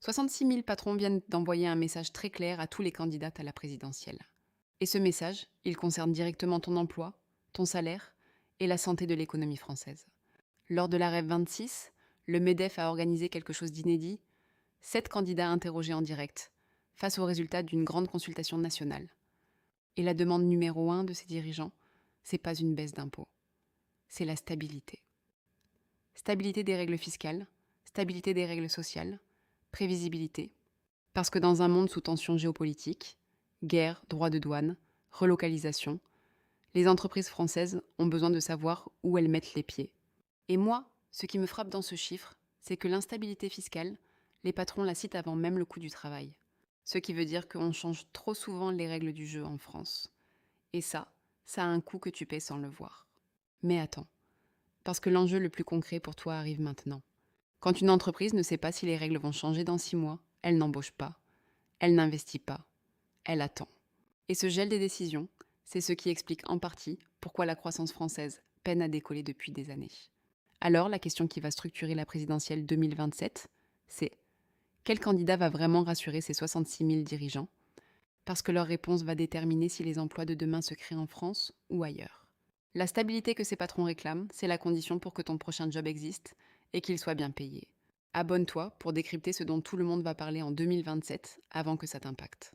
66 000 patrons viennent d'envoyer un message très clair à tous les candidats à la présidentielle. Et ce message, il concerne directement ton emploi, ton salaire et la santé de l'économie française. Lors de la REV 26, le MEDEF a organisé quelque chose d'inédit, 7 candidats interrogés en direct, face aux résultats d'une grande consultation nationale. Et la demande numéro 1 de ces dirigeants, c'est pas une baisse d'impôts, c'est la stabilité. Stabilité des règles fiscales, stabilité des règles sociales, prévisibilité. Parce que dans un monde sous tension géopolitique, guerre, droits de douane, relocalisation, les entreprises françaises ont besoin de savoir où elles mettent les pieds. Et moi, ce qui me frappe dans ce chiffre, c'est que l'instabilité fiscale, les patrons la citent avant même le coût du travail. Ce qui veut dire qu'on change trop souvent les règles du jeu en France. Et ça a un coût que tu paies sans le voir. Mais attends, parce que l'enjeu le plus concret pour toi arrive maintenant. Quand une entreprise ne sait pas si les règles vont changer dans 6 mois, elle n'embauche pas, elle n'investit pas, elle attend. Et ce gel des décisions, c'est ce qui explique en partie pourquoi la croissance française peine à décoller depuis des années. Alors, la question qui va structurer la présidentielle 2027, c'est: quel candidat va vraiment rassurer ces 66 000 dirigeants? Parce que leur réponse va déterminer si les emplois de demain se créent en France ou ailleurs. La stabilité que ces patrons réclament, c'est la condition pour que ton prochain job existe et qu'il soit bien payé. Abonne-toi pour décrypter ce dont tout le monde va parler en 2027 avant que ça t'impacte.